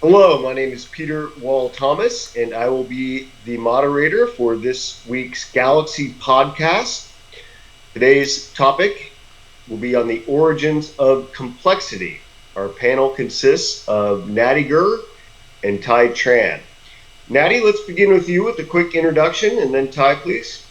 Hello, my name is Peter Wall Thomas, and I will be the moderator for this week's Galaxy podcast. Today's topic will be on the origins of complexity. Our panel consists of Natty Gur and Ty Tran. Natty, let's begin with you with a quick introduction, and then Ty, please.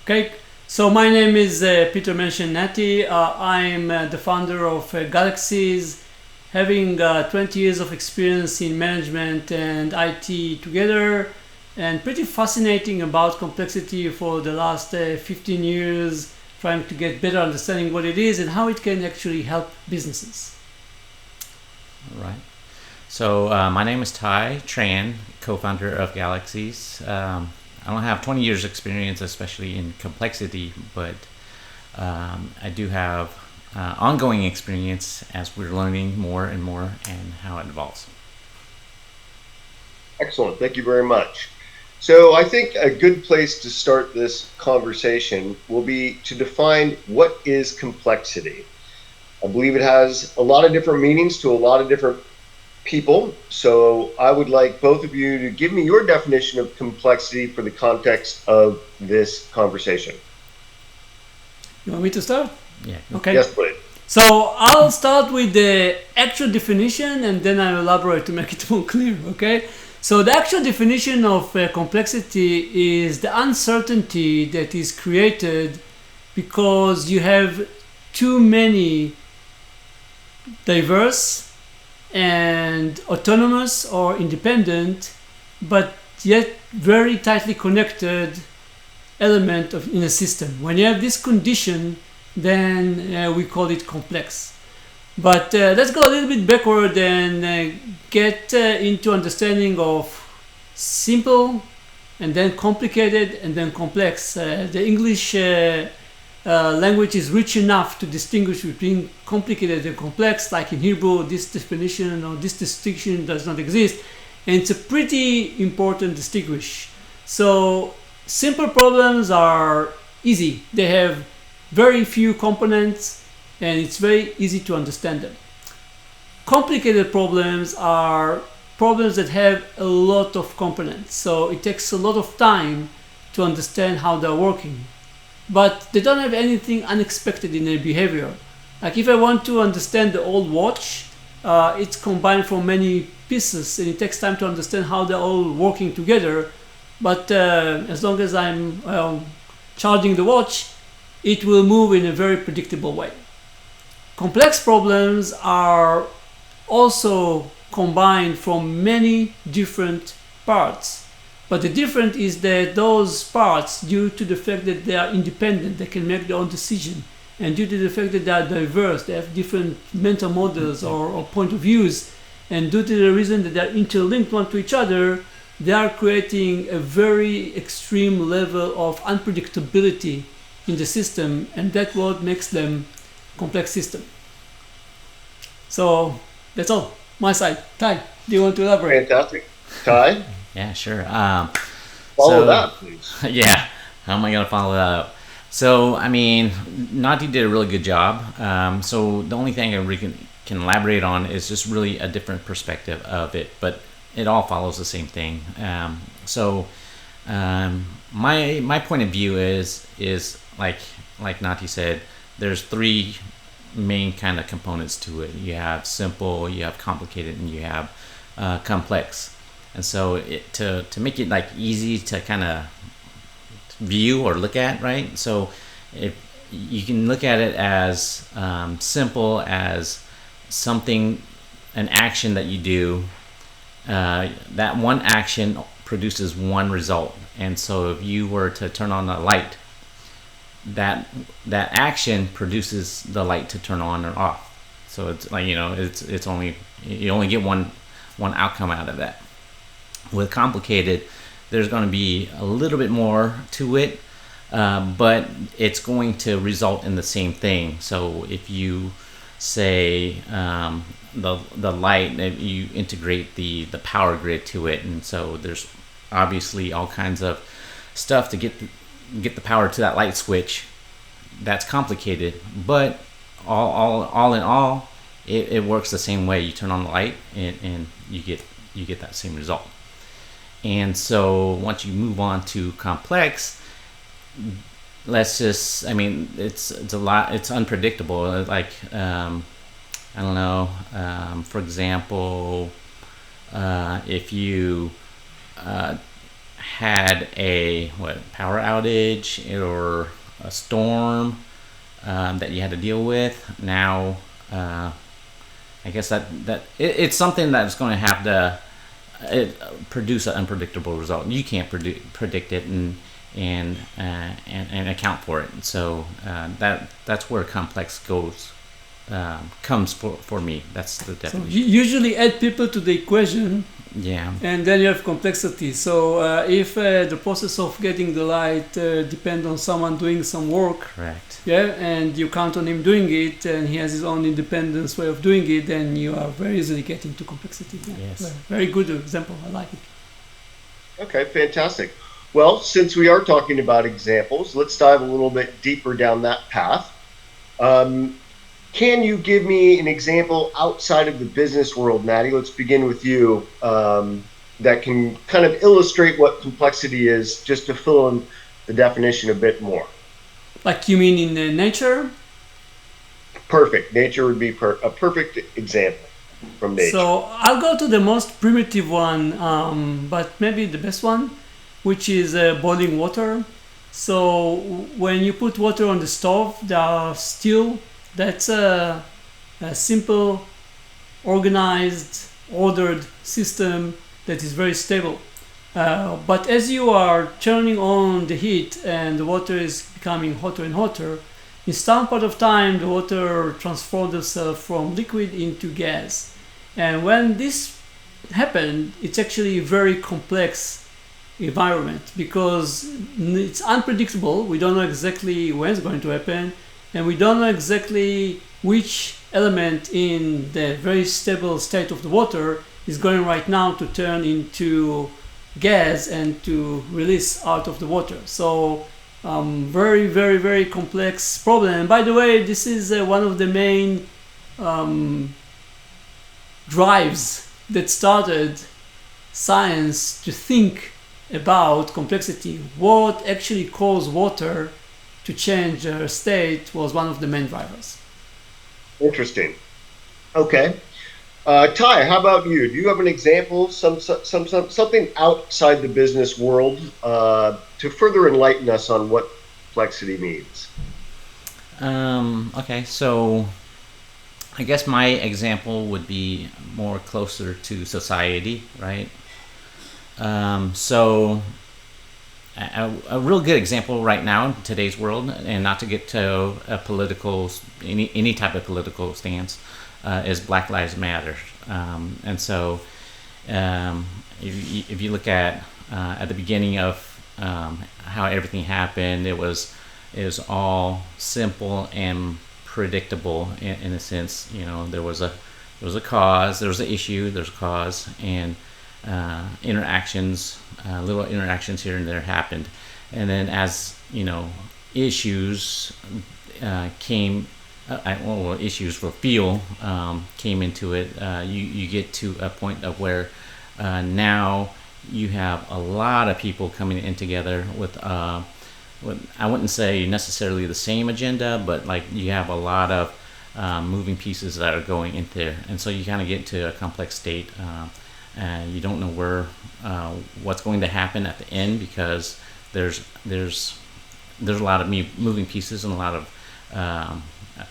Okay, so my name is Peter mentioned Natty. I'm the founder of Galaxies, having 20 years of experience in management and IT together, and pretty fascinating about complexity for the last 15 years, trying to get better understanding what it is and how it can actually help businesses. All right. So my name is Ty Tran, co-founder of Galaxies. I don't have 20 years experience, especially in complexity, but I do have ongoing experience as we're learning more and more and how it evolves. Excellent. Thank you very much. So I think a good place to start this conversation will be to define what is complexity. I believe it has a lot of different meanings to a lot of different people. So I would like both of you to give me your definition of complexity for the context of this conversation. You want me to start? Yeah. Okay. Yes, please. So I'll start with the actual definition and then I'll elaborate to make it more clear, okay? So the actual definition of complexity is the uncertainty that is created because you have too many diverse and autonomous or independent, but yet very tightly connected element in a system. When you have this condition, then we call it complex. But let's go a little bit backward and get into understanding of simple and then complicated and then complex. The English language is rich enough to distinguish between complicated and complex. Like in Hebrew, this definition or this distinction does not exist. And it's a pretty important distinguish. So simple problems are easy. They have very few components and it's very easy to understand them. Complicated problems are problems that have a lot of components. So it takes a lot of time to understand how they're working. But they don't have anything unexpected in their behavior. Like if I want to understand the old watch, it's combined from many pieces and it takes time to understand how they're all working together. But as long as I'm charging the watch, it will move in a very predictable way. Complex problems are also combined from many different parts. But the difference is that those parts, due to the fact that they are independent, they can make their own decision, and due to the fact that they are diverse, they have different mental models or point of views, and due to the reason that they are interlinked one to each other, they are creating a very extreme level of unpredictability in the system, and that's what makes them complex system. So that's all. My side. Ty, do you want to elaborate? Fantastic. Ty, Yeah, sure. follow that, please. Yeah, how am I going to follow that up? So, I mean, Nati did a really good job. So the only thing I really can elaborate on is just really a different perspective of it, but it all follows the same thing. My point of view is like Nati said, there's three main kind of components to it. You have simple, you have complicated, and you have complex. And so to make it like easy to kind of view or look at, right? So if you can look at it as simple as something, an action that you do, that one action produces one result. And so if you were to turn on a light, that action produces the light to turn on or off. So it's like, it's only, you only get one outcome out of that. With complicated, there's going to be a little bit more to it, but it's going to result in the same thing. So if you say the light, you integrate the power grid to it, and so there's obviously all kinds of stuff to get the power to that light switch. That's complicated, but all in all, it works the same way. You turn on the light and you get that same result. And so once you move on to complex, it's a lot. It's unpredictable. Like I don't know. For example, if you had a power outage or a storm that you had to deal with. Now, I guess it's something that's going to have to produce an unpredictable result. You can't predict it and account for it. So that's where complex comes for me. That's the definition. So you usually add people to the equation. Yeah. And then you have complexity. So if the process of getting the light depends on someone doing some work, correct. Yeah, and you count on him doing it, and he has his own independent way of doing it, then you are very easily getting to complexity. Yeah. Yes. Very good example. I like it. Okay, fantastic. Well, since we are talking about examples, let's dive a little bit deeper down that path. Can you give me an example outside of the business world, Maddie? Let's begin with you, that can kind of illustrate what complexity is, just to fill in the definition a bit more. Like you mean in nature? Perfect. Nature would be a perfect example from nature. So I'll go to the most primitive one, but maybe the best one, which is boiling water. So when you put water on the stove, there are still that's a simple, organized, ordered system that is very stable. But as you are turning on the heat and the water is becoming hotter and hotter, in some part of time the water transforms itself from liquid into gas. And when this happened, it's actually a very complex environment because it's unpredictable. We don't know exactly when it's going to happen. And we don't know exactly which element in the very stable state of the water is going right now to turn into gas and to release out of the water. So very, very, very complex problem. And by the way, this is one of the main drives that started science to think about complexity. What actually caused water to change their state was one of the main drivers. Interesting. Okay. Ty, how about you? Do you have an example, something outside the business world to further enlighten us on what complexity means? Okay, so I guess my example would be more closer to society, right? So a real good example right now in today's world, and not to get to a political, any type of political stance, is Black Lives Matter. And so if you look at the beginning of how everything happened, it was all simple and predictable in a sense. You know, there was a cause, there was an issue, there's a cause, and interactions, little interactions here and there happened. And then as you know, issues came, issues for fuel came into it. You get to a point of where now you have a lot of people coming in together with I wouldn't say necessarily the same agenda, but like you have a lot of moving pieces that are going into there, and so you kind of get into a complex state. And you don't know what's going to happen at the end, because there's a lot of moving pieces and a lot of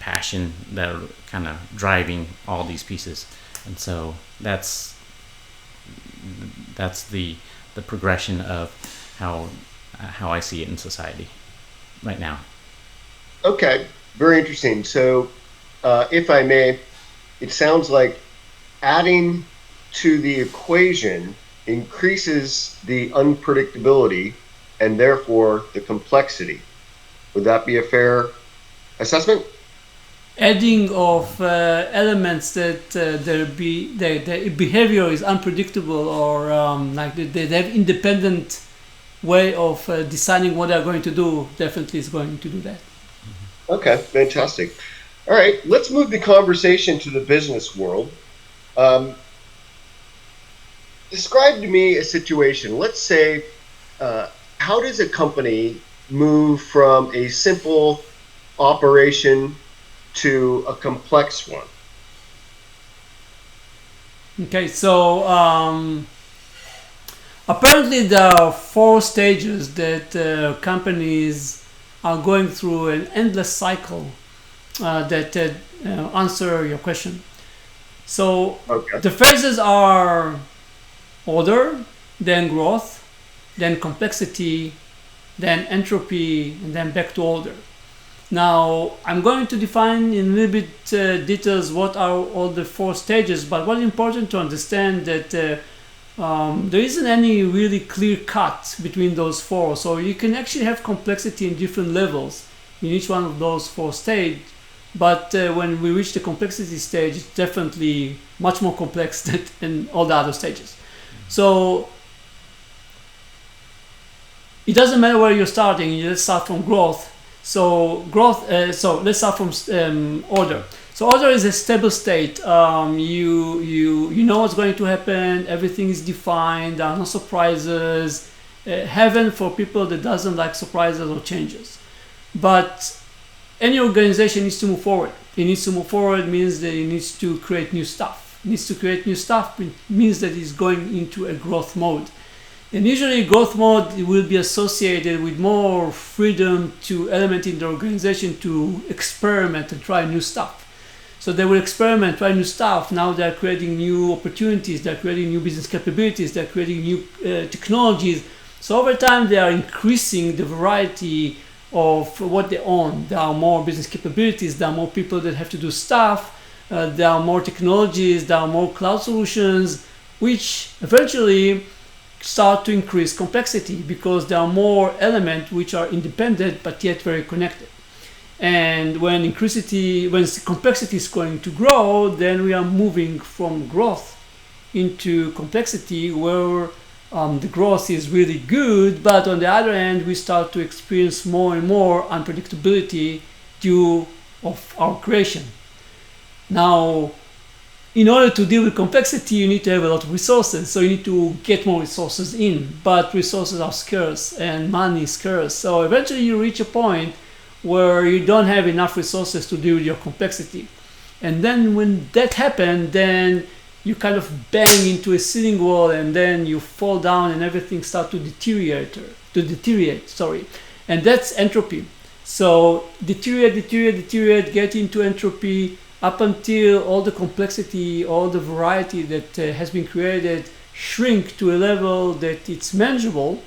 passion that are kind of driving all these pieces. And so that's the progression of how I see it in society right now. Okay, very interesting. So if I may, it sounds like adding to the equation increases the unpredictability and therefore the complexity. Would that be a fair assessment? Adding of elements that the behavior is unpredictable, or like they have independent way of deciding what they're going to do, definitely is going to do that. Okay, fantastic. All right, let's move the conversation to the business world. Um, Describe to me a situation. Let's say, how does a company move from a simple operation to a complex one? Okay, so apparently there are four stages that companies are going through an endless cycle that answer your question. So Okay. the phases are order, then growth, then complexity, then entropy, and then back to order. Now, I'm going to define in a little bit details what are all the four stages, but what's important to understand that there isn't any really clear cut between those four. So you can actually have complexity in different levels in each one of those four stages. But when we reach the complexity stage, it's definitely much more complex than in all the other stages. So it doesn't matter where you're starting. You just start from growth. So growth. So let's start from order. So order is a stable state. You know what's going to happen. Everything is defined. There are no surprises. Heaven for people that doesn't like surprises or changes. But any organization needs to move forward. It needs to move forward means that it needs to create new stuff. It needs to create new stuff means that it's going into a growth mode. And usually growth mode will be associated with more freedom to element in the organization to experiment and try new stuff. So they will experiment, try new stuff. Now they're creating new opportunities, they're creating new business capabilities, they're creating new technologies. So over time they are increasing the variety of what they own. There are more business capabilities, there are more people that have to do stuff, there are more technologies, there are more cloud solutions, which eventually start to increase complexity because there are more elements which are independent but yet very connected. And when complexity is going to grow, then we are moving from growth into complexity where the growth is really good, but on the other hand, we start to experience more and more unpredictability due of our creation. Now, in order to deal with complexity, you need to have a lot of resources. So you need to get more resources in, but resources are scarce and money is scarce. So eventually you reach a point where you don't have enough resources to deal with your complexity. And then when that happens, then you kind of bang into a ceiling wall and then you fall down and everything starts to deteriorate. And that's entropy. So deteriorate, get into entropy, up until all the complexity, all the variety that has been created shrink to a level that it's manageable.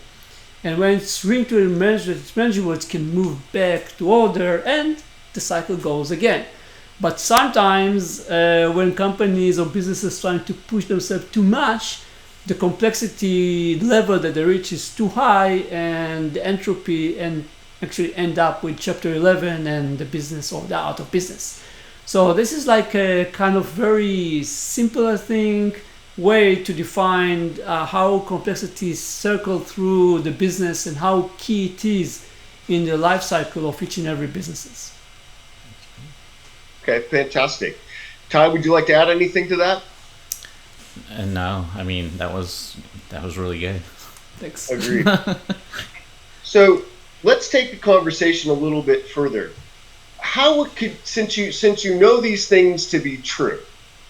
And when it's shrink to a measure that's manageable, it can move back to order and the cycle goes again. But sometimes when companies or businesses trying to push themselves too much, the complexity level that they reach is too high and the entropy and actually end up with chapter 11 and the business or the out of business. So this is like a kind of very simple, I think, way to define how complexities circle through the business and how key it is in the life cycle of each and every businesses. Okay, fantastic. Ty, would you like to add anything to that? No, I mean that was really good. Thanks. Agreed. So let's take the conversation a little bit further. How could, since you know these things to be true,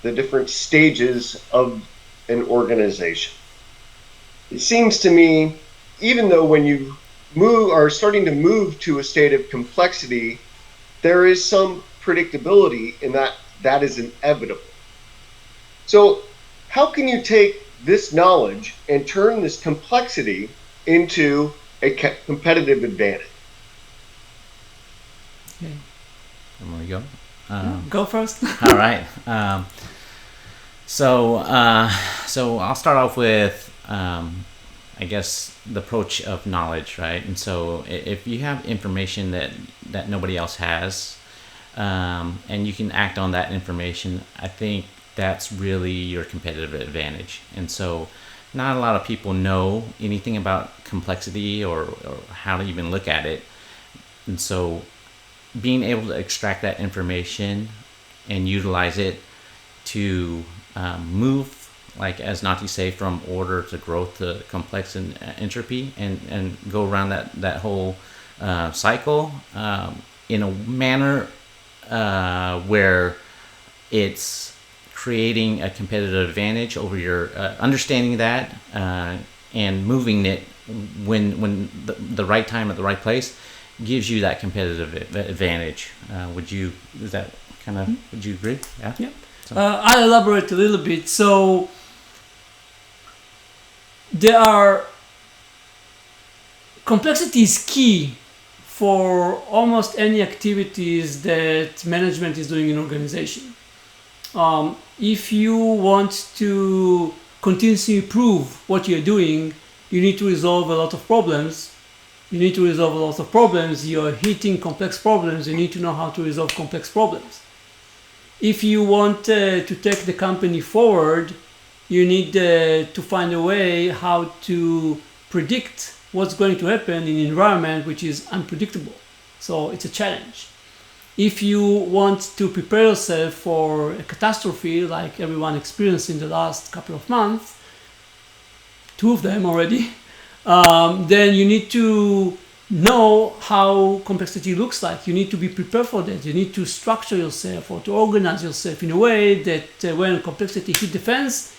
the different stages of an organization, it seems to me, even though when you are starting to move to a state of complexity, there is some predictability in that is inevitable. So how can you take this knowledge and turn this complexity into a competitive advantage? Okay. I'm gonna go. Go first. All right. So I'll start off with, I guess, the approach of knowledge, right? And so if you have information that nobody else has, and you can act on that information, I think that's really your competitive advantage. And so not a lot of people know anything about complexity or how to even look at it. And so being able to extract that information and utilize it to move, like as Nati say, from order to growth to complex and entropy, and go around that whole cycle in a manner where it's creating a competitive advantage over your understanding that and moving it when the right time at the right place gives you that competitive advantage. Would you agree? Yeah. Yeah. So. I'll elaborate a little bit. So complexity is key for almost any activities that management is doing in organization. If you want to continuously improve what you're doing, you need to resolve a lot of problems. You're hitting complex problems. You need to know how to resolve complex problems. If you want to take the company forward, you need to find a way how to predict what's going to happen in an environment which is unpredictable. So it's a challenge. If you want to prepare yourself for a catastrophe like everyone experienced in the last couple of months, 2 of them already, then you need to know how complexity looks like. You need to be prepared for that. You need to structure yourself or to organize yourself in a way that when complexity hits the fence,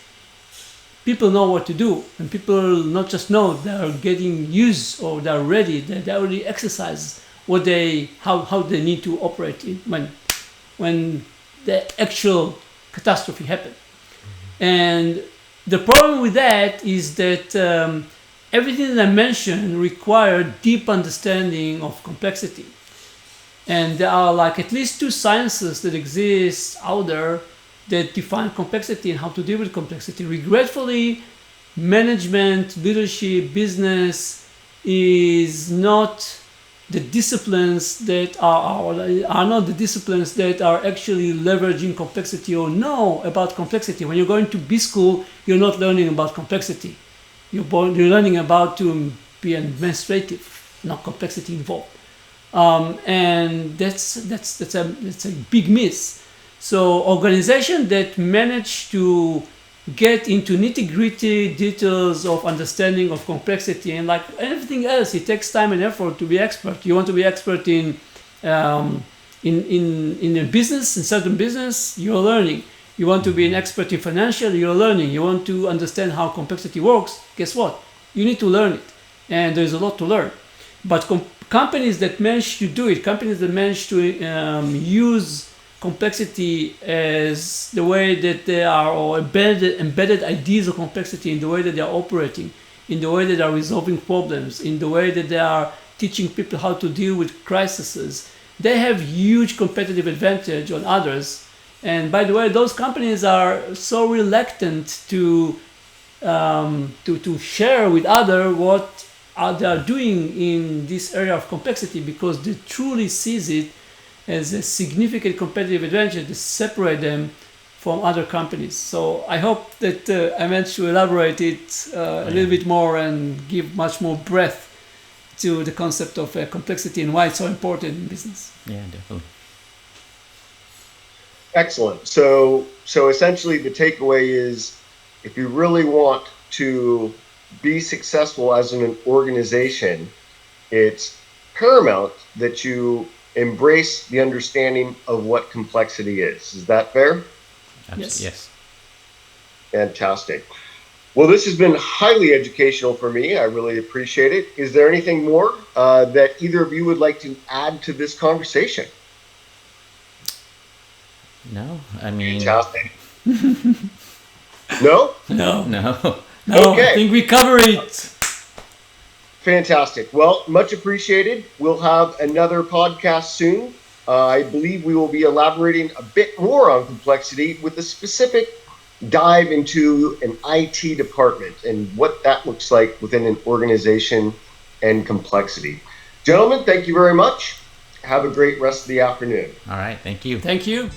people know what to do. And people not just know, they are getting used or they're ready, they already exercise how they need to operate when the actual catastrophe happens. And the problem with that is that everything that I mentioned requires deep understanding of complexity. And there are like at least 2 sciences that exist out there that define complexity and how to deal with complexity. Regretfully, management, leadership, business is not the disciplines that are not the disciplines that are actually leveraging complexity or know about complexity. When you're going to B school, you're not learning about complexity. You're learning about to be administrative, not complexity involved. And that's a big miss. So organizations that manage to get into nitty-gritty details of understanding of complexity, and like everything else, it takes time and effort to be expert. You want to be expert in a business, in certain business, you're learning. You want to be an expert in financial, you're learning. You want to understand how complexity works, guess what? You need to learn it. And there's a lot to learn. But companies that manage to do it, companies that manage to use complexity as the way that they are, or embedded ideas of complexity in the way that they are operating, in the way that they are resolving problems, in the way that they are teaching people how to deal with crises, they have huge competitive advantage on others. And by the way, those companies are so reluctant to share with others what they are doing in this area of complexity, because they truly sees it as a significant competitive advantage to separate them from other companies. So I hope that I managed to elaborate it a little bit more and give much more breadth to the concept of complexity and why it's so important in business. Yeah, definitely. Excellent. So essentially the takeaway is, if you really want to be successful as an organization, it's paramount that you embrace the understanding of what complexity is. Is that fair? Yes. Fantastic. Well, this has been highly educational for me. I really appreciate it. Is there anything more that either of you would like to add to this conversation? No, I mean... Fantastic. No? No. Okay. I think we cover it. Fantastic. Well, much appreciated. We'll have another podcast soon. I believe we will be elaborating a bit more on complexity with a specific dive into an IT department and what that looks like within an organization and complexity. Gentlemen, thank you very much. Have a great rest of the afternoon. All right. Thank you. Thank you.